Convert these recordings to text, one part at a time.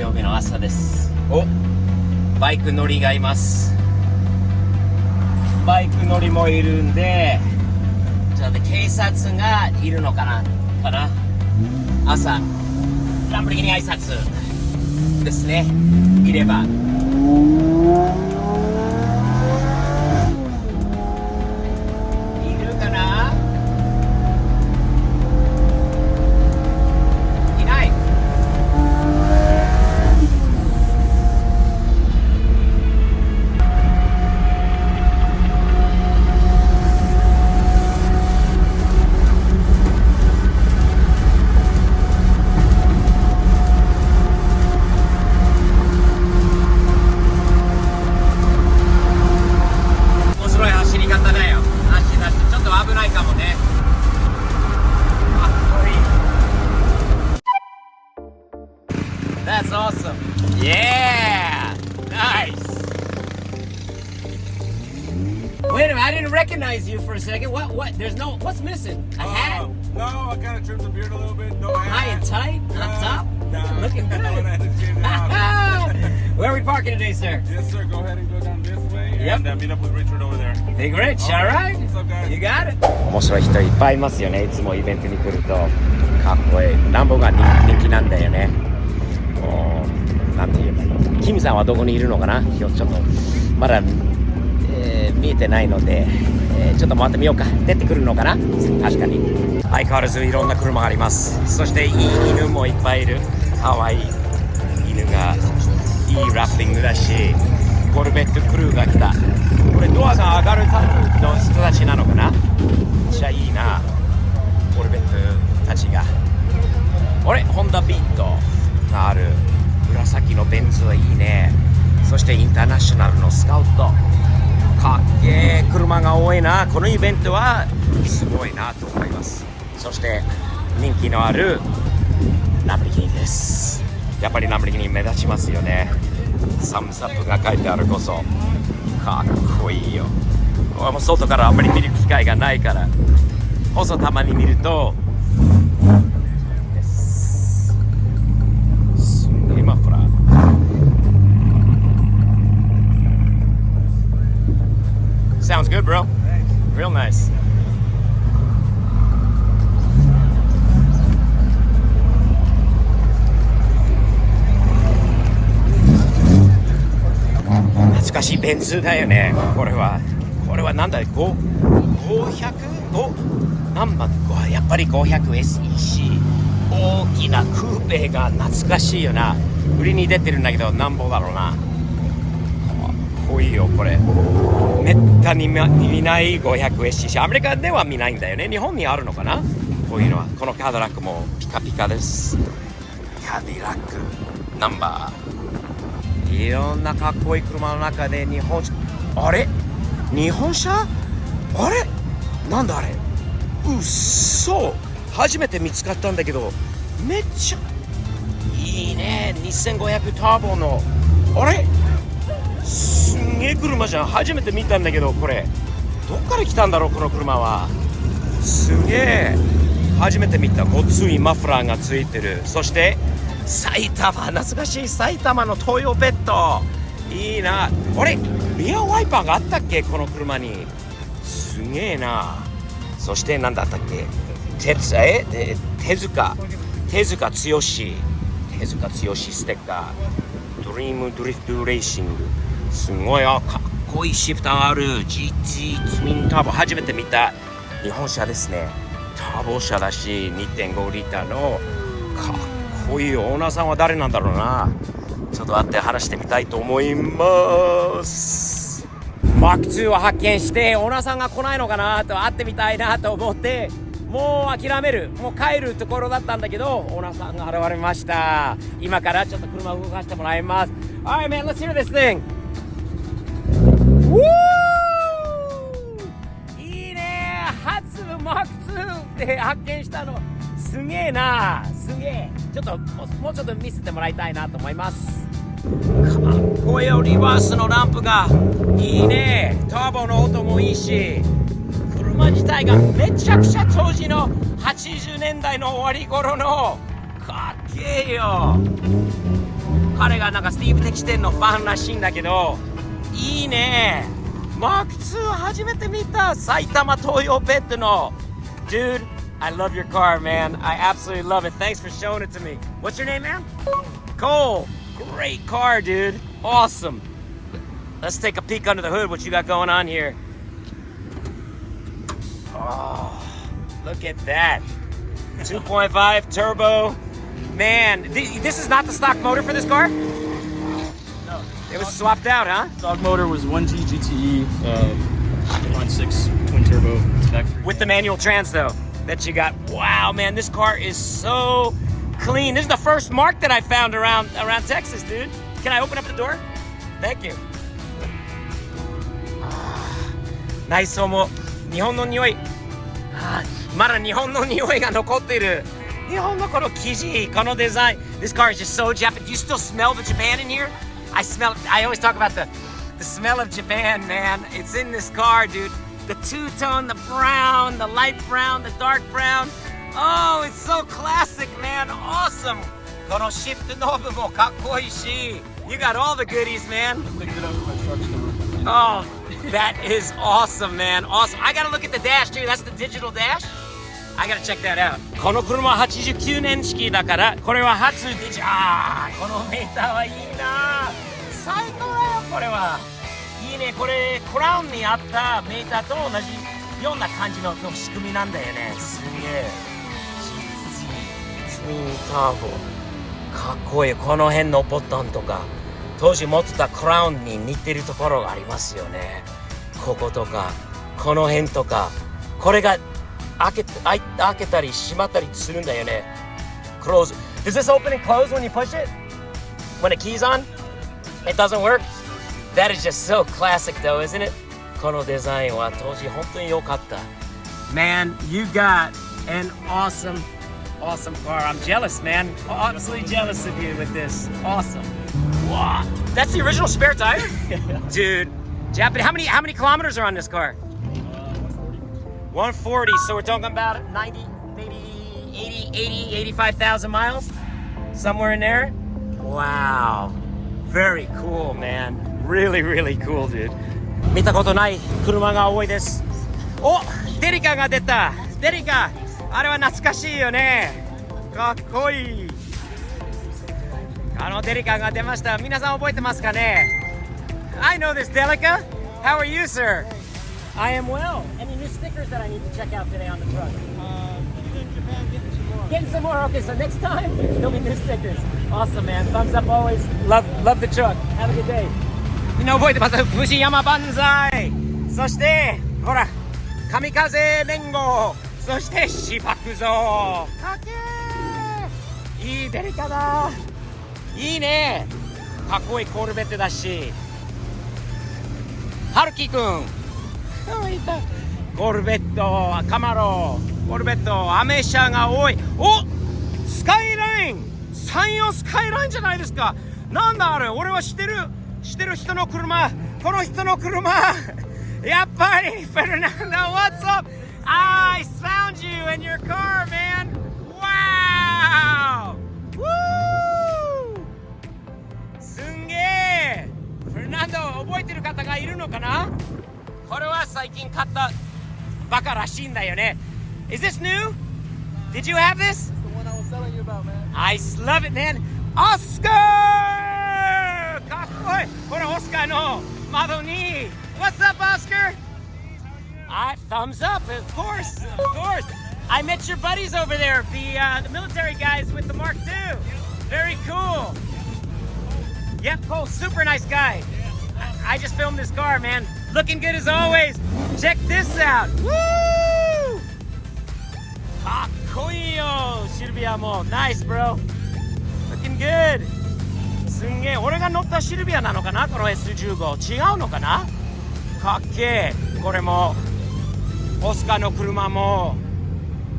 曜日の朝です。お、バイク乗りがいます。バイク乗りもいるんで、じゃあ警察がいるのかな朝ランボルギーニ挨拶ですね。いればいるかな。いない。That's awesome. Yeah! Nice! Wait a minute, I didn't recognize you for a second. What? There's no, what's missing? A hat? No, I kind of trimmed the beard a little bit. No hat. High and tight? On top? Nah. Looking good. Where are we parking today, sir? Yes, sir. Go ahead and go down this way. Yep. And meet up with Richard over there. Big Rich, alright? What's up, guys? You got it. 面白い人いっぱいいますよね。いつもイベントに来るとかっこいい。ランボが人気なんだよね。なんて言えばいい。キムさんはどこにいるのかな。ちょっとまだ、見えてないので、ちょっと回ってみようか。出てくるのかな。確かに相変わらずいろんな車があります。そしていい犬もいっぱいいる。かわいい犬がいいラッピングだし、コルベットクルーが来た。これドアが上がるタイプの人たちなのかな。めっちゃいいな、コルベットたちが。あれ、ホンダビートがある。紫のベンツはいいね。そしてインターナショナルのスカウト、かっけえ車が多いな。このイベントはすごいなと思います。そして人気のあるランボルギーニです。やっぱりランボルギーニ目立ちますよね。サムズアップが書いてあるこそかっこいいよ。もう外からあんまり見る機会がないからこそたまに見るとすごいマフラー。Sounds good, bro. Real nice.懐かしいベンツだよね。これはなんだ。500？何番？やっぱり 500SEC。大きなクーペが懐かしいよな。売りに出てるんだけどなんぼだろうな。かっこいいよこれ。めったに見ない 500SEC。アメリカでは見ないんだよね。日本にあるのかな、こういうのは。このカディラックもピカピカです。カディラックナンバー、いろんなかっこいい車の中で日本車、あれなんだあれ。うっそ、初めて見つかったんだけどめっちゃいいね。2500ターボのあれすんげえ車じゃん。初めて見たんだけど、これどっから来たんだろうこの車は。すげえ初めて見た。ごついマフラーがついてる。そして埼玉、懐かしい埼玉の東洋ベッドいいな。あれリアワイパーがあったっけこの車に。すげえな。そして何だったっけ、手塚剛ステッカー、ドリームドリフトレーシング。すごいかっこいいシフターある GT ツインターボ。初めて見た日本車ですね。ターボ車だし 2.5 リッターのかっこいい。オーナーさんは誰なんだろうな。ちょっと会って話してみたいと思います。マーク2を発見してオーナーさんが来ないのかなと、会ってみたいなと思ってもう諦める、もう帰るところだったんだけど、オーナーさんが現れました。今からちょっと車を動かしてもらいます。 Alright man, let's hear this thing. いいね、初マーク2で発見したのすげえな。すげえ。ちょっともうちょっと見せてもらいたいなと思います。かっこいいよ。リバースのランプがいいね。ターボの音もいいし、車自体がめちゃくちゃ当時の80年代の終わり頃のかっけえよ。彼がなんかスティーブ・テキシテンのファンらしいんだけど、いいね。マーク2初めて見た。埼玉東洋ペットの。Dude, I love your car, man. I absolutely love it. Thanks for showing it to me. What's your name, man? Cole. Great car, dude. Awesome. Let's take a peek under the hood. What you got going on here? Oh, look at that. 2.5 turbo. Man, this is not the stock motor for this car? No. It was swapped out, huh? Dog motor was 1G GTE, 1.6 twin turbo factory. With the manual trans though, that you got. Wow, man, this car is so clean. This is the first mark that I found around Texas, dude. Can I open up the door? Thank you. 内装も日本の匂い。まだ日本の匂いが残ってる。日本のこの生地、このデザイン。This car is just so Japanese. Do you still smell the Japan in here? I always talk about the smell of Japan, man. It's in this car, dude. The two-tone, the brown, the light brown, the dark brown. Oh, it's so classic, man. Awesome. このシフトノブもかっこいいし。You got all the goodies, man. Picked it up from my truck store. Oh, that is awesome, man. Awesome. I gotta look at the dash too. That's the digital dash. I gotta check that out. この車は89年式だから、これは初デジ。このメーターはいいな。最高だよ、これは。いいね、これクラウンにあったメーターと同じような感じの仕組みなんだよね。すげえ。GC ツインターボ。かっこいい。この辺のボタンとか。当時持ってたクラウンに似てるところがありますよね。こことか、この辺とか。これが開けたり閉まったりするんだよね。Close. Does this open and close when you push it? When the key's on? It doesn't work? That is just so classic though, isn't it? このデザインは当時本当に良かった。Man, you got an awesome car. I'm jealous, man. Absolutely jealous of you with this. Awesome. Wow. That's the original spare tire? Dude, Japanese. How many kilometers are on this car? 140. So we're talking about 90, maybe 80, 85,000 miles? Somewhere in there? Wow. Very cool, man. Really, really cool, dude. 見たことない車が多いです。お、デリカが出た。デリカ。あれは懐かしいよね。かっこいい。デリカが出ました。皆さん覚えてますかね？ I know this, Delica. How are you, sir? I am well. Any new stickers that I need to check out today on the truck? In Japan, Getting some more. Okay, so next time there'll be new stickers. Awesome, man. Thumbs up always. Love the truck. Have a good day. みんな覚えてます？藤山万歳。そしてほら神風連合。そして芝生像。かけー。いいデリカだ。いいね。かっこいいコルベットだし。ハルキくん。いた。コルベット、カマロ、コルベット、アメ車が多い。お、スカイライン、山陽スカイラインじゃないですか。なんだあれ、俺は知ってる人の車。この人の車。やっぱり、フェルナンド、what's up? I found you in your car, man. Wow! Woo! すんげえ。フェルナンド、覚えてる方がいるのかな？これは最近買ったバカらしいんだよね。Is this new? Did you have this? The one I was telling you about, man. I love it, man. Oscar! かっこいい。これオスカーの窓に。What's up, Oscar? Thumbs up, of course, of course. I met your buddies over there, the military guys with the Mark II. Very cool. Yep, Cole, super nice guy. I just filmed this car, man. Looking good as always. Check this out. Woo! かっこいいよ、シルビアも。Nice, bro. Looking good. すんげえ。俺が乗ったシルビアなのかな、この S15。違うのかな。かっけえ。これもオスカーの車も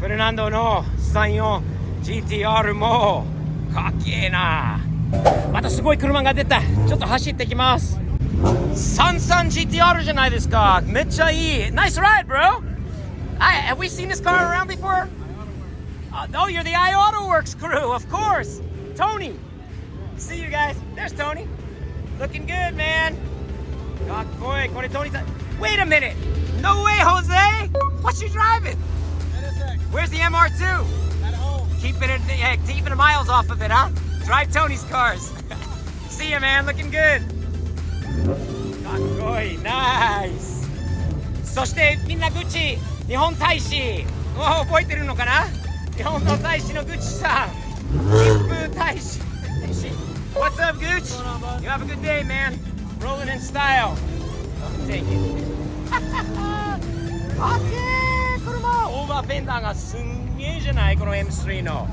フェルナンドの34 GTR もかっけえな。またすごい車が出た。ちょっと走ってきます。33 GTR じゃないですか。めっちゃいい。Nice ride, bro. Have we seen this car around before? Oh, you're the iAuto Works crew, of course. Tony. See you guys. There's Tony. Looking good, man. かっこいい。これトニーさん。Wait a minute. No way, Jose. What you driving? Where's the MR2? At home. Keeping the miles off of it, huh? Drive Tony's cars. See ya, man. Looking good. かっこいい。ナイス。そしてみんなグッチ日本大使を覚えてるのかな。日本の大使のグッチさん。日風大使。What's up, Gooch? You have a good day, man. Rolling in style. Take it. かっけー車オーバーフェンダーがすんげーじゃないこの M3 の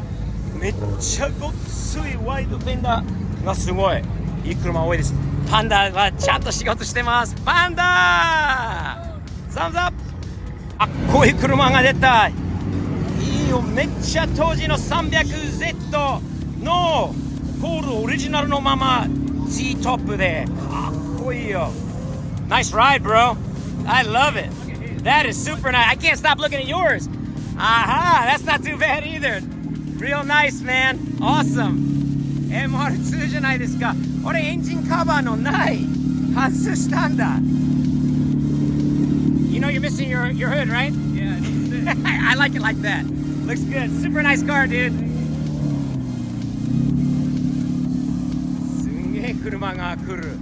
めっちゃごっついワイドフェンダーがすごいいい車多いです。パンダはちゃんと仕事してます。パンダサムズアップ。あ、こういう車が出た。いいよ。めっちゃ当時の 300Z のコールオリジナルのまま T トップでかっこいいよ。Nice ride, bro. I love it. That is super nice. I can't stop looking at yours. Aha, that's not too bad either. Real nice, man. Awesome. MR2 じゃないですか。俺エンジンカバーのない外したんだ。You know you're missing your hood, right? Yeah, I like it like that. Looks good. Super nice car, dude. すんげえ車が来る。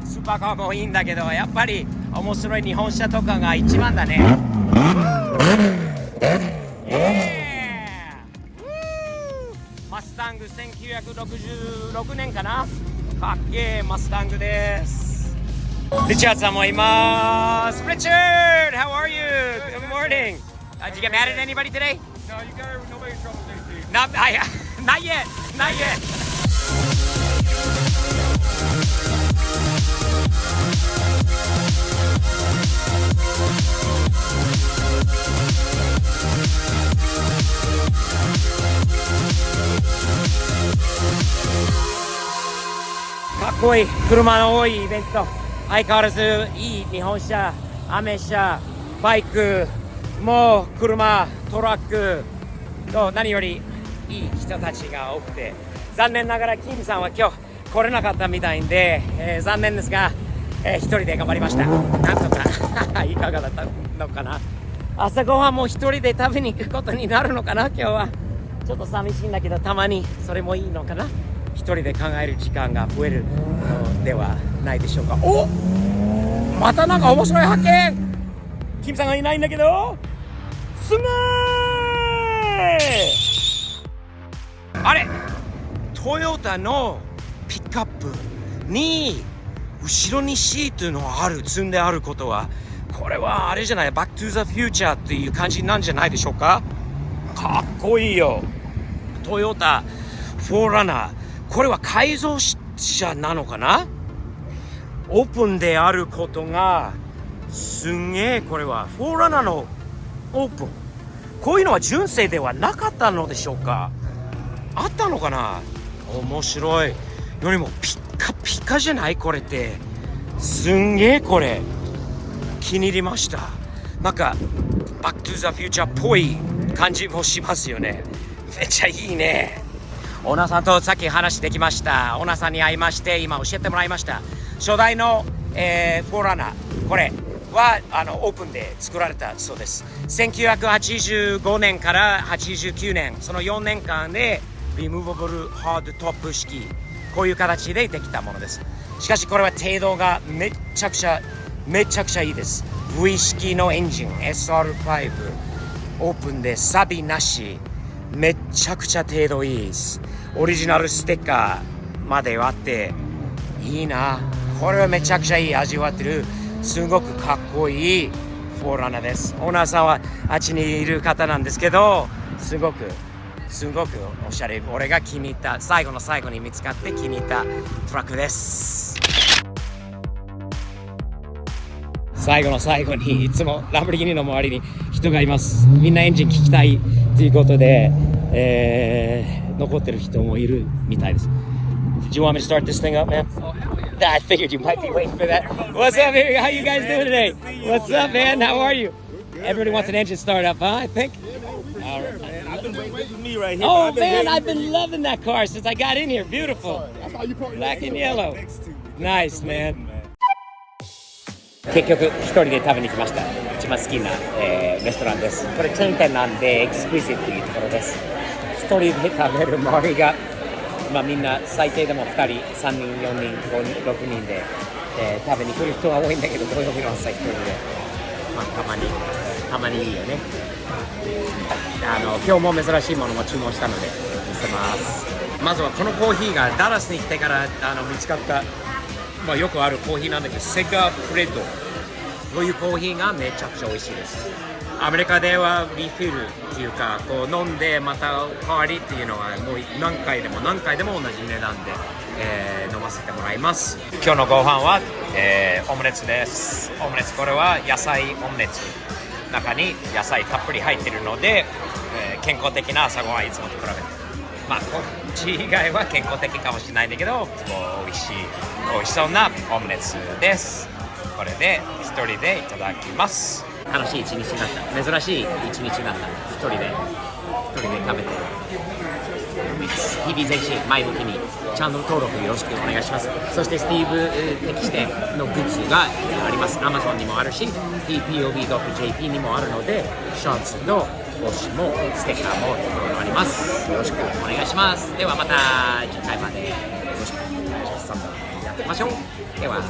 スーパーカーもいいんだけど、やっぱり面白い日本車とかが一番だね。マスタング1966年かな。かっけえマスタングです。リチャードさんもいます。Richard, how are you? Good morning. Did you get mad at anybody today? No, you got nobody in trouble, JC. Not yet. Not yet. かっこいい車の多いイベント。相変わらずいい日本車、アメ車、バイク、もう車、トラックと何よりいい人たちが多くて、残念ながらキムさんは今日来れなかったみたいで、残念ですが、一人で頑張りました。なんとかいかがだったのかな。朝ごはんも一人で食べに行くことになるのかな。今日はちょっと寂しいんだけど、たまにそれもいいのかな。一人で考える時間が増えるのではないでしょうか。お、またなんか面白い発見。キムさんがいないんだけど、すごい。あれ、トヨタのピックアップに後ろにシートのある積んであることは、これはあれじゃない、バックトゥザフューチャーっていう感じなんじゃないでしょうか。かっこいいよ。トヨタフォーラナー、これは改造車なのかな。オープンであることがすんげえ。これはフォーラナーのオープン。こういうのは純正ではなかったのでしょうか。あったのかな。面白い。よりもピッカピカじゃないこれって。すんげえこれ気に入りました。なんかバックトゥザフューチャーっぽい感じもしますよね。めっちゃいいね。オーナーさんとさっき話できました。オーナーさんに会いまして、今教えてもらいました。初代の、フォーラナー、これはオープンで作られたそうです。1985年から89年、その4年間でリムーバブルハードトップ式、こういう形でできたものです。しかしこれは程度がめちゃくちゃいいです。 V 式のエンジン SR5 オープンでサビなし、めちゃくちゃ程度いいです。オリジナルステッカーまであっていいな。これはめちゃくちゃいい味わってる。すごくかっこいいフォーラナーです。オーナーさんはあっちにいる方なんですけど、すごくおしゃれ。俺が気に入った、最後の最後に見つかって気に入ったトラックです。最後の最後にいつもランボルギーニの周りに人がいます。みんなエンジン聞きたいということで、残ってる人もいるみたいです。Did you want me to start this thing up, man? Oh, hell yeah. I figured you might be waiting for that. What's up, here? How you guys doing today? What's up, man? How are you? Everybody wants an engine start up, huh? I think. I've been waiting. This is me right here. Oh man, I've been loving that car since I got in here. Beautiful. That's all you put. Black and yellow. Nice, man. 結局一人で食べに来ました。一番好きな、レストランです。これチェーン店なんでエクスクルーシブというところです。一人で食べる周りが、まあ、みんな最低でも2人、3人、4人、5人、6人で、食べに来る人が多いんだけど土曜日の朝一人で、まあ、たまにいいよね。今日も珍しいものも注文したので見せます。まずはこのコーヒーがダラスに来てから見つかった、まあ、よくあるコーヒーなんだけどセガフレッド、こういうコーヒーがめちゃくちゃ美味しいです。アメリカではリフィルっていうかこう飲んでまた代わりっていうのはもう何回でも同じ値段で、飲ませてもらいます。今日のご飯は、オムレツです。オムレツ、これは野菜オムレツ、中に野菜たっぷり入っているので、健康的な朝ごはんいつもと比べて、まあこっち以外は健康的かもしれないんだけど美味しそうなオムレツです。これで一人でいただきます。楽しい一日になった。珍しい一日になった。一人で食べて、日々ぜひ前向きにチャンネル登録よろしくお願いします。そしてスティーブ適してのグッズがあります。 Amazon にもあるし tpov.jp にもあるので、シャツと帽子もステッカーもあります。よろしくお願いします。ではまた次回までよろしくお願いします。やっていきましょう。では